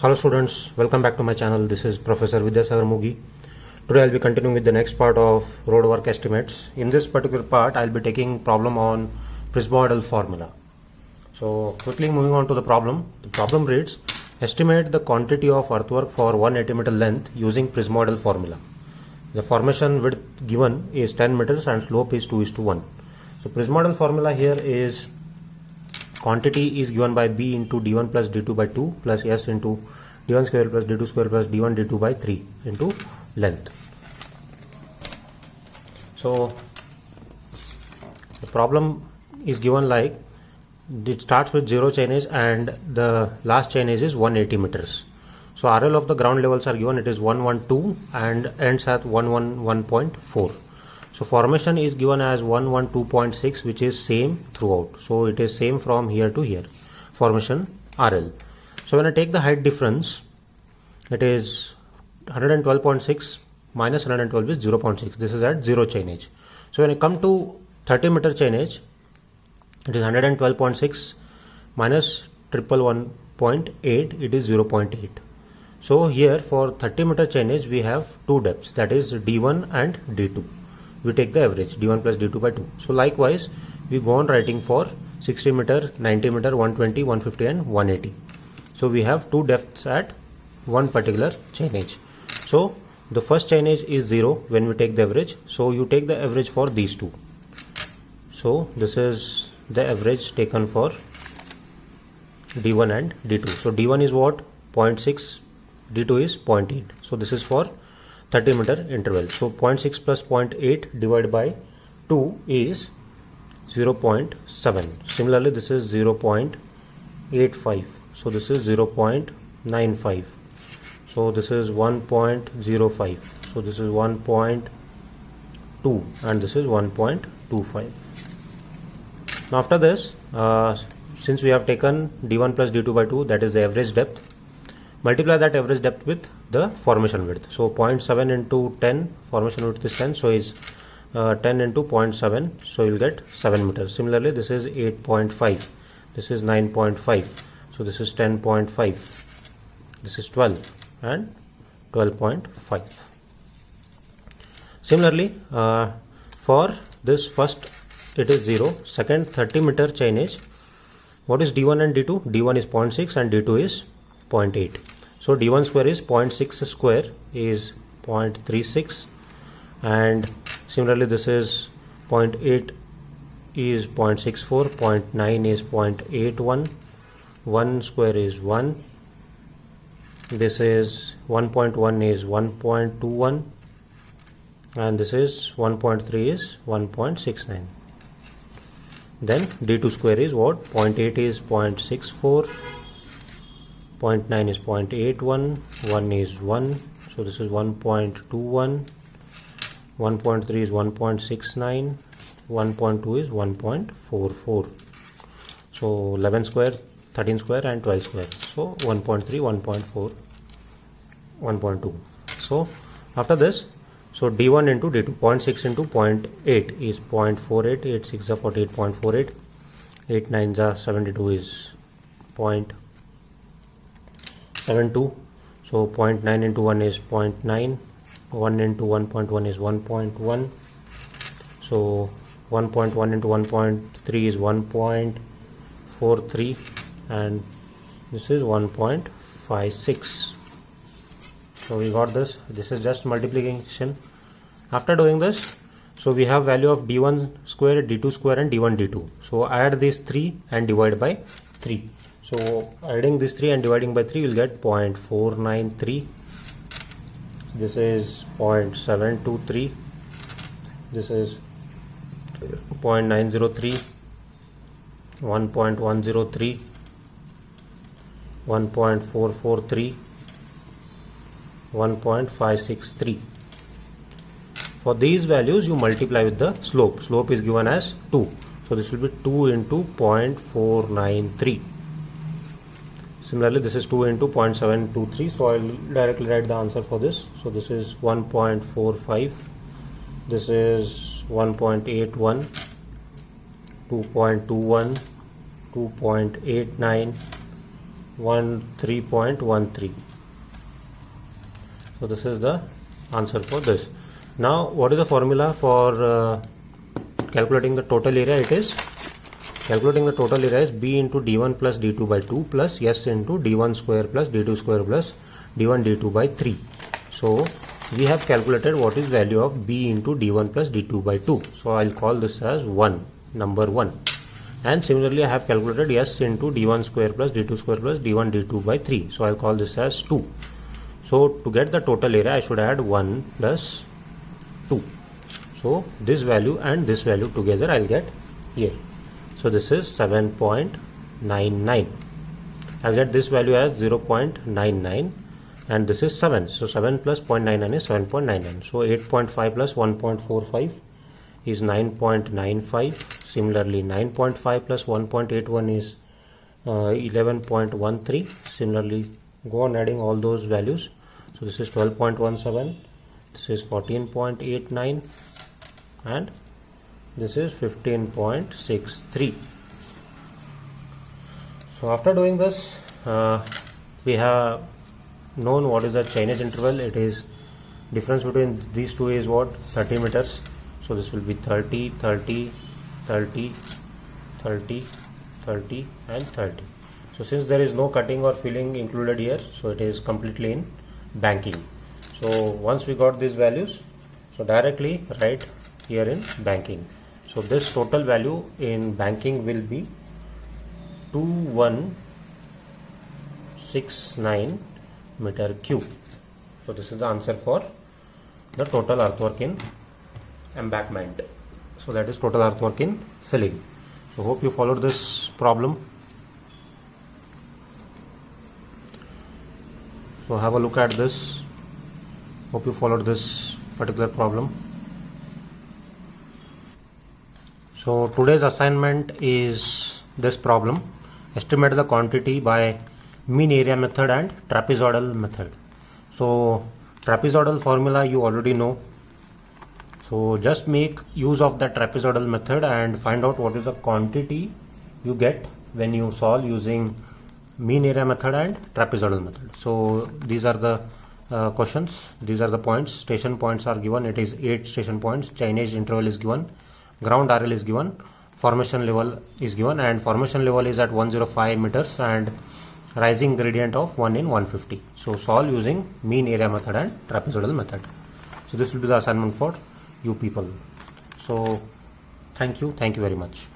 Hello students, welcome back to my channel. This is Professor Vidyasagar Mugi. Today I'll be continuing with the next part of road work estimates. In this particular part I'll be taking problem on Prismodel formula. So quickly moving on to the problem. The problem reads, estimate the quantity of earthwork for 180 meter length using Prismodel formula. The formation width given is 10 meters and slope is 2:1. So Prismodel formula here is quantity is given by B into D1 plus D2 by 2 plus S into D1 square plus D2 square plus D1 D2 by 3 into length. So the problem is given like it starts with 0 chainage and the last chainage is 180 meters. So RL of the ground levels are given, it is 112 and ends at 111.4. So formation is given as 112.6, which is same throughout. So it is same from here to here. Formation RL. So when I take the height difference, it is 112.6 minus 112 is 0.6. This is at 0 chainage. So when I come to 30 meter chainage, it is 112.6 minus 111.8. It is 0.8. So here for 30 meter chainage we have two depths, that is D1 and D2. We take the average D1 plus D2 by 2. So likewise we go on writing for 60 meter, 90 meter, 120, 150 and 180. So we have two depths at one particular chainage. So the first chainage is 0 when we take the average. So you take the average for these two. So this is the average taken for D1 and D2. So D1 is what? 0.6, D2 is 0.8. So this is for 30 meter interval. So 0.6 plus 0.8 divided by 2 is 0.7. Similarly, this is 0.85. So this is 0.95. So this is 1.05. So this is 1.2 and this is 1.25. Now after this, since we have taken D1 plus D2 by 2, that is the average depth, multiply that average depth with the formation width. So 0.7 into 10, formation width is 10, so is 10 into 0.7, so you will get 7 meters. Similarly, this is 8.5, this is 9.5, so this is 10.5, this is 12 and 12.5. Similarly, for this first it is 0, second 30 meter chainage, what is D1 and D2? D1 is 0.6 and D2 is 0.8. So D1 square is 0.6 square is 0.36 and similarly this is 0.8 is 0.64, 0.9 is 0.81, 1 square is 1, this is 1.1 is 1.21 and this is 1.3 is 1.69. Then D2 square is what? 0.8 is 0.64, 0.9 is 0.81, 1 is 1, so this is 1.21, 1.3 is 1.69, 1.2 is 1.44. So 11 square, 13 square and 12 square. So 1.3, 1.4, 1.2. So after this, so D1 into D2, 0.6 into 0.8 is 0.48, 8 6 are 48.48, 8 9 are 72 is 0.72. So 0.9 into 1 is 0.9, 1 into 1.1 is 1.1. So 1.1 into 1.3 is 1.43 and this is 1.56. So we got this. This is just multiplication. After doing this, so we have value of D1 square, D2 square and D1 D2. So add these 3 and divide by 3. So adding this 3 and dividing by 3 will get 0.493. This is 0.723. This is 0.903, 1.103, 1.443, 1.563. For these values you multiply with the slope. Slope is given as 2. So this will be 2 into 0.493. Similarly, this is 2 into 0.723. So I will directly write the answer for this. So this is 1.45. This is 1.81, 2.21, 2.89, 13.13. So this is the answer for this. Now what is the formula for calculating the total area? It is calculating the total area is b into d1 plus d2 by 2 plus s into d1 square plus d2 square plus d1 d2 by 3. So we have calculated what is value of b into d1 plus d2 by 2. So I'll call this as 1, number 1. And similarly I have calculated s into d1 square plus d2 square plus d1 d2 by 3. So I'll call this as 2. So to get the total area I should add 1 plus 2. So this value and this value together I'll get here. So this is 7.99. I'll get this value as 0.99 and this is 7. So 7 plus 0.99 is 7.99. So 8.5 plus 1.45 is 9.95. Similarly 9.5 plus 1.81 is 11.13. Similarly go on adding all those values. So this is 12.17, this is 14.89 and this is 15.63. So after doing this we have known what is the chainage interval. It is difference between these two is what? 30 meters. So this will be 30, 30, 30, 30, 30 and 30. So since there is no cutting or filling included here, so it is completely in banking. So once we got these values, so directly write here in banking. So this total value in banking will be 2169 meter cube. So this is the answer for the total earthwork in embankment. So that is total earthwork in filling. So hope you followed this problem. So have a look at this. Hope you followed this particular problem. So today's assignment is this problem. Estimate the quantity by mean area method and trapezoidal method. So trapezoidal formula you already know. So just make use of the trapezoidal method and find out what is the quantity you get when you solve using mean area method and trapezoidal method. So these are the questions. These are the points. Station points are given. It is 8 station points. Chainage interval is given. Ground RL is given. Formation level is given, and formation level is at 105 meters and rising gradient of 1 in 150. So solve using mean area method and trapezoidal method. So this will be the assignment for you people. So thank you very much.